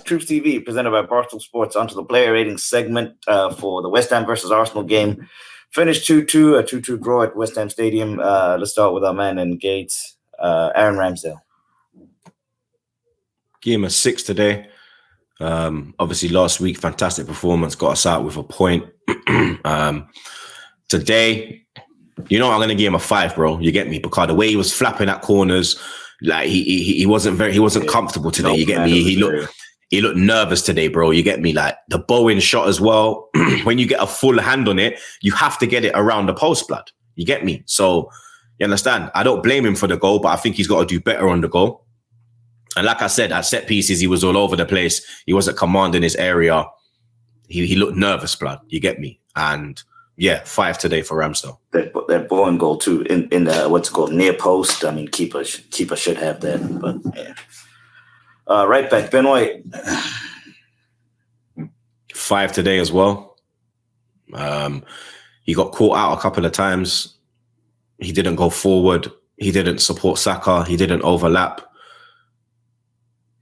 Troops TV, presented by Barstool Sports, onto the player rating segment for the West Ham versus Arsenal game. Finished 2-2, a 2-2 draw at West Ham Stadium. Let's start with our man in Gates, Aaron Ramsdale. Give him a 6 today. Obviously, last week, fantastic performance, got us out with a point. Today, you know, I'm gonna give him a 5, bro. You get me? Because the way he was flapping at corners, like he wasn't comfortable today. You get me? He looked nervous today, bro. You get me? Like the Bowen shot as well. When you get a full hand on it, you have to get it around the post, blood. You get me? So you understand? I don't blame him for the goal, but I think he's got to do better on the goal. And like I said, at set pieces, he was all over the place. He wasn't commanding his area. He looked nervous, blood. You get me? And yeah, 5 today for Ramsdale. That Bowen goal too in the what's it called, near post. I mean, keeper should have that, but yeah. Right back, Ben White. 5 today as well. He got caught out a couple of times. He didn't go forward. He didn't support Saka. He didn't overlap.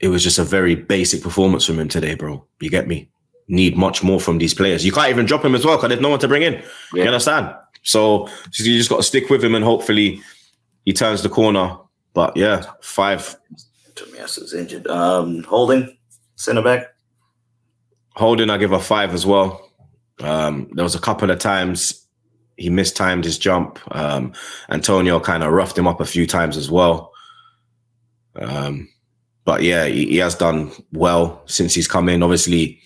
It was just a very basic performance from him today, bro. You get me? Need much more from these players. You can't even drop him as well because there's no one to bring in. Yeah. You understand? So you just got to stick with him and hopefully he turns the corner. But yeah, 5. Tomiyasu is injured. Holding, centre back. Holding, I give a 5 as well. There was a couple of times he mistimed his jump. Antonio kind of roughed him up a few times as well. But yeah, he has done well since he's come in. Obviously,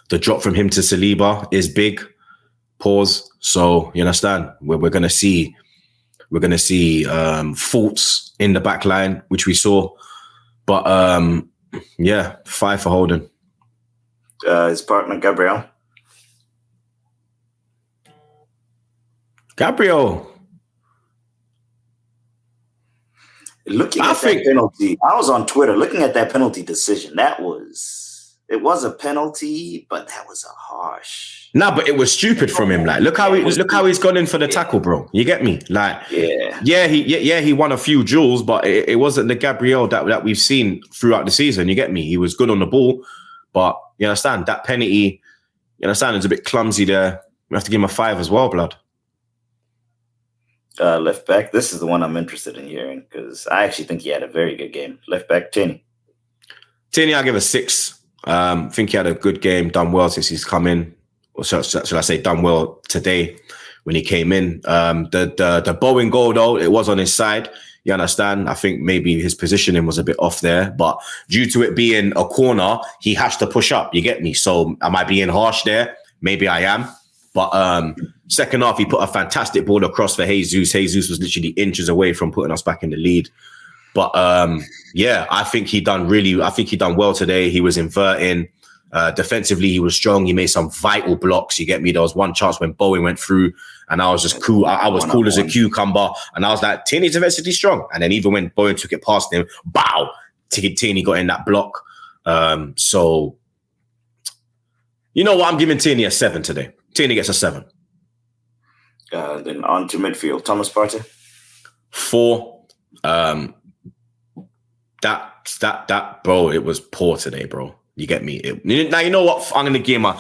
the drop from him to Saliba is big. Pause. So you understand? We're gonna see faults in the back line, which we saw. But yeah, 5 for Holding. His partner Gabriel. Looking at that penalty, I was on Twitter looking at that penalty decision. It was a penalty, but that was a harsh. Nah, but it was stupid from him. Like, look how he's gone in for the tackle, bro. You get me? Like, he won a few duels, but it wasn't the Gabriel that we've seen throughout the season. You get me? He was good on the ball, but you understand that penalty. You understand it's a bit clumsy there. We have to give him a 5 as well, blood. Left back. This is the one I'm interested in hearing because I actually think he had a very good game. Left back, Tierney. I give a 6. Think he had a good game, done well since he's come in. Or should I say done well today when he came in. The Bowen goal, though, it was on his side. You understand? I think maybe his positioning was a bit off there. But due to it being a corner, he has to push up. You get me? So am I being harsh there? Maybe I am. But second half, he put a fantastic ball across for Jesus. Jesus was literally inches away from putting us back in the lead. But yeah, I think he done well today. He was inverting. Defensively, he was strong. He made some vital blocks. You get me? There was one chance when Bowen went through and I was just cool. I was cool as a cucumber. And I was like, Tierney's defensively strong. And then even when Bowen took it past him, bow, Tierney got in that block. So, you know what? I'm giving Tierney a 7 today. Tierney gets a 7. Then on to midfield. Thomas Partey. 4. That bro, it was poor today, bro. You get me? Now you know what? I'm gonna give him a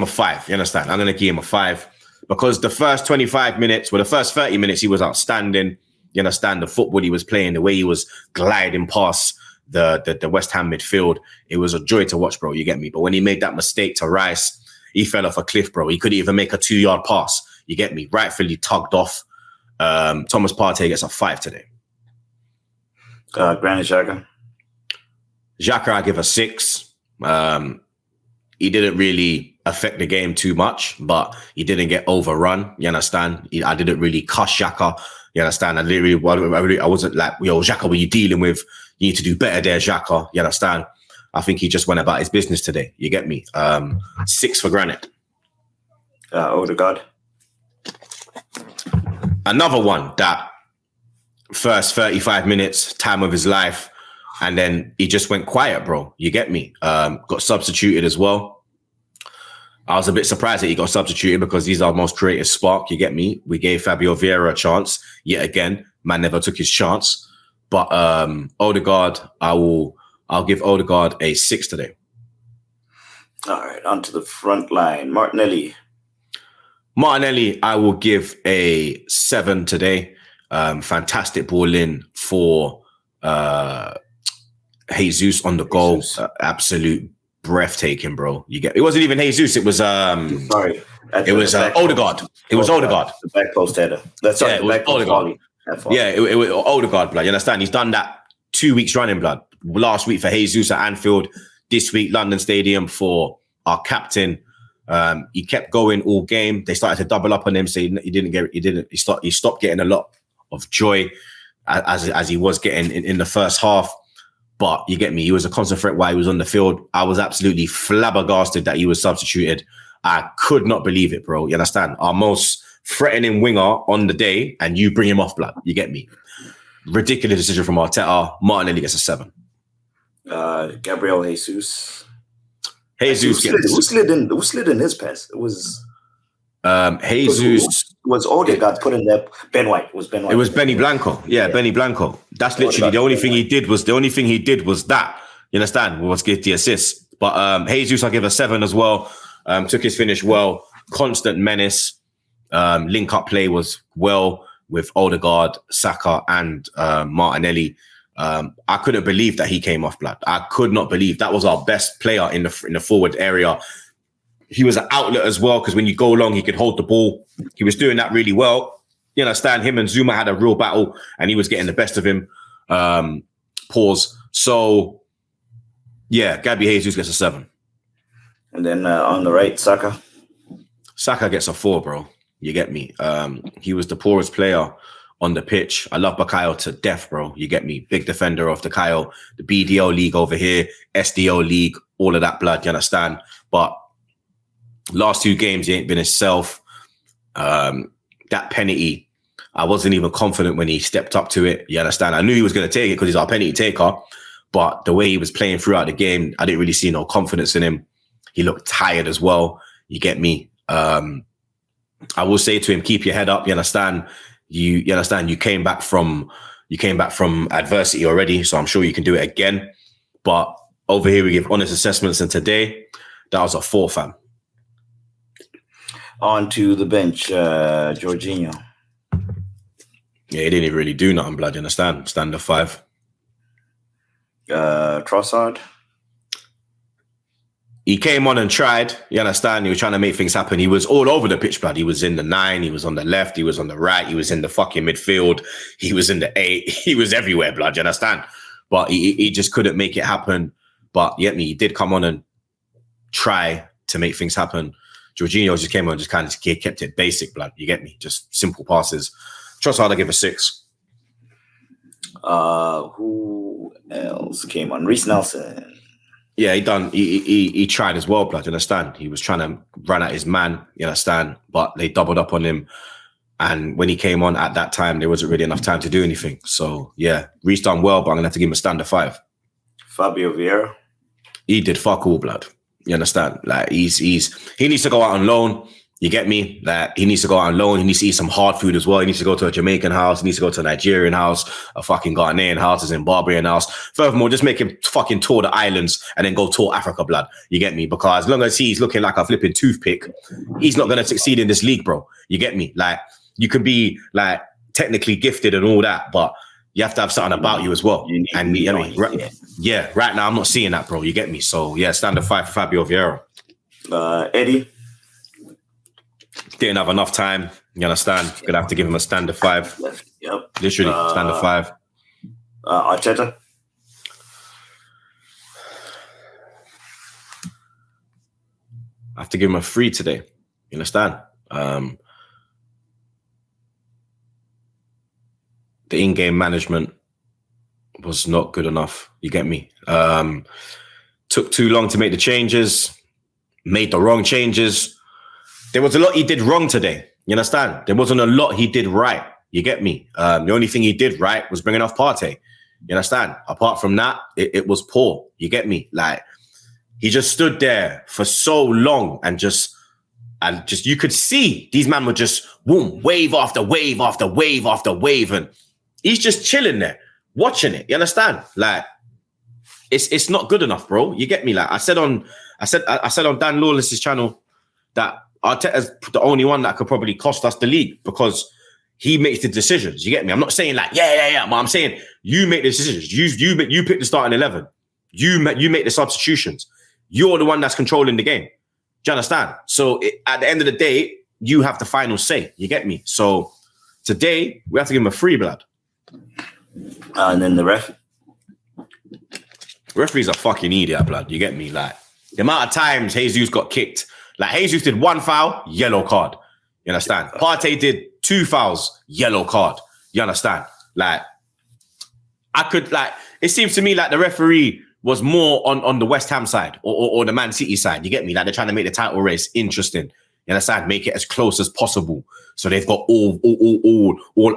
5. You understand? I'm gonna give him a 5 because the first 25 minutes, the first 30 minutes, he was outstanding. You understand the football he was playing, the way he was gliding past the West Ham midfield. It was a joy to watch, bro. You get me? But when he made that mistake to Rice, he fell off a cliff, bro. He couldn't even make a 2-yard pass. You get me? Rightfully tugged off. Thomas Partey gets a 5 today. Granit Xhaka. Xhaka, I give a 6. He didn't really affect the game too much, but he didn't get overrun. You understand? I didn't really cuss Xhaka. You understand? I wasn't like, yo, Xhaka, what are you dealing with? You need to do better there, Xhaka. You understand? I think he just went about his business today. You get me? 6 for Granit. Odegaard. Another one that first 35 minutes, time of his life, and then he just went quiet, bro. You get me? Got substituted as well. I was a bit surprised that he got substituted because he's our most creative spark. You get me? We gave Fabio Vieira a chance. Yet again, man never took his chance. But Odegaard, I'll give Odegaard a 6 today. All right, onto the front line. Martinelli. Martinelli, I will give a 7 today. Fantastic ball in for Jesus on the goal. Absolute breathtaking, bro. It wasn't even Jesus. It was sorry. It was Odegaard. It was Odegaard. The back post header. That's right. Yeah, it was Odegaard. Yeah, it was Odegaard, blood. You understand? He's done that 2 weeks running, blood. Last week for Jesus at Anfield. This week, London Stadium for our captain. He kept going all game. They started to double up on him, so he stopped getting a lot of joy as he was getting in the first half. But you get me, he was a constant threat while he was on the field. I was absolutely flabbergasted that he was substituted. I could not believe it, bro. You understand? Our most threatening winger on the day, and you bring him off, blood. You get me? Ridiculous decision from Arteta. Martinelli gets a 7. Gabriel Jesus. Who slid in his pass? It was Jesus. Was Odegaard put in there? Ben White. It was Ben White. It was Benny Blanco. Yeah, Benny Blanco. That's literally the only thing he did was that. You understand? Was get the assist. But Jesus, I give a 7 as well. Took his finish well. Constant menace. Link up play was well with Odegaard, Saka, and Martinelli. I couldn't believe that he came off, blood. I could not believe that was our best player in the forward area. He was an outlet as well, because when you go long, he could hold the ball. He was doing that really well. You understand? Him and Zuma had a real battle, and he was getting the best of him. Pause. So, yeah, Gabby Jesus gets a 7. And then on the right, Saka. Saka gets a 4, bro. You get me? He was the poorest player on the pitch. I love Bakayo to death, bro. You get me? Big defender of the Kayo, the BDO league over here, SDO league, all of that blood, you understand? But last 2 games, he ain't been himself. That penalty, I wasn't even confident when he stepped up to it. You understand? I knew he was going to take it because he's our penalty taker. But the way he was playing throughout the game, I didn't really see no confidence in him. He looked tired as well. You get me? I will say to him, keep your head up. You understand? You understand? You came back from adversity already, so I'm sure you can do it again. But over here, we give honest assessments, and today, that was a 4, fam. On to the bench, Jorginho. Yeah, he didn't really do nothing, blood. You understand? Standard 5. Trossard. He came on and tried. You understand? He was trying to make things happen. He was all over the pitch, blood. He was in the 9. He was on the left. He was on the right. He was in the fucking midfield. He was in the 8. He was everywhere, blood. You understand? But he just couldn't make it happen. But yet he did come on and try to make things happen. Jorginho just came on and just kind of kept it basic, blood. You get me? Just simple passes. Trossard, I give a 6. Who else came on? Reece Nelson. Yeah, he tried as well, blood. You understand? He was trying to run at his man, you understand? But they doubled up on him. And when he came on at that time, there wasn't really enough time to do anything. So, yeah, Reece done well, but I'm going to have to give him a standard 5. Fabio Vieira. He did fuck all, blood. You understand? Like, he needs to go out on loan. You get me? Like, he needs to go out on loan. He needs to eat some hard food as well. He needs to go to a Jamaican house. He needs to go to a Nigerian house, a fucking Ghanaian house, a Zimbabwean house. Furthermore, just make him fucking tour the islands and then go tour Africa, blood. You get me? Because as long as he's looking like a flipping toothpick, he's not going to succeed in this league, bro. You get me? Like, you can be, like, technically gifted and all that, but you have to have something about you as well. Right now, I'm not seeing that, bro. You get me? So, yeah, standard 5 for Fabio Vieira. Eddie. Didn't have enough time. You understand? Gonna have to give him a standard 5. Yep. Literally, standard 5. Arteta. I have to give him a 3 today. You understand? The in-game management was not good enough. You get me? Took too long to make the changes. Made the wrong changes. There was a lot he did wrong today. You understand? There wasn't a lot he did right. You get me? The only thing he did right was bringing off Partey. You understand? Apart from that, it was poor. You get me? Like, he just stood there for so long and just you could see these men were just wave after wave after wave after wave, and he's just chilling there, watching it. You understand? Like, it's not good enough, bro. You get me? Like I said on Dan Lawless's channel that Arteta's the only one that could probably cost us the league because he makes the decisions. You get me? I'm not saying like yeah, but I'm saying you make the decisions. You pick the starting 11. You make the substitutions. You're the one that's controlling the game. Do you understand? So at the end of the day, you have the final say. You get me? So today we have to give him a free blood. And then the referee's a fucking idiot, blood. You get me? Like the amount of times Jesus got kicked. Like Jesus did 1 foul, yellow card. You understand? Partey did 2 fouls, yellow card. You understand? Like it seems to me like the referee was more on the West Ham side or the Man City side. You get me? Like they're trying to make the title race interesting. You understand? Make it as close as possible. So they've got all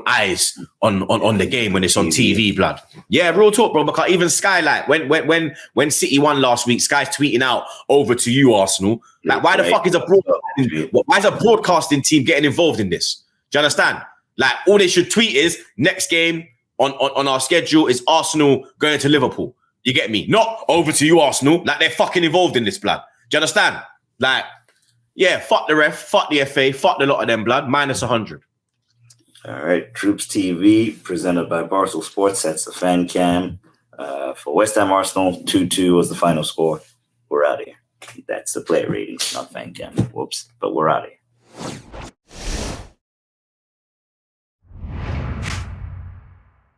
eyes on the game when it's on TV, blood. Yeah, real talk, bro. Because even Sky, like when City won last week, Sky's tweeting out over to you, Arsenal. Like, why the fuck is a broadcasting team getting involved in this? Do you understand? Like, all they should tweet is next game on our schedule is Arsenal going to Liverpool. You get me? Not over to you, Arsenal. Like, they're fucking involved in this, blood. Do you understand? Like, yeah, fuck the ref, fuck the FA, fuck the lot of them, blood. Minus 100. All right, TroopzTV, presented by Barstool Sports. That's the fan cam. For West Ham Arsenal, 2-2 was the final score. We're out of here. That's the player ratings, not fan cam. Whoops, but we're out of here.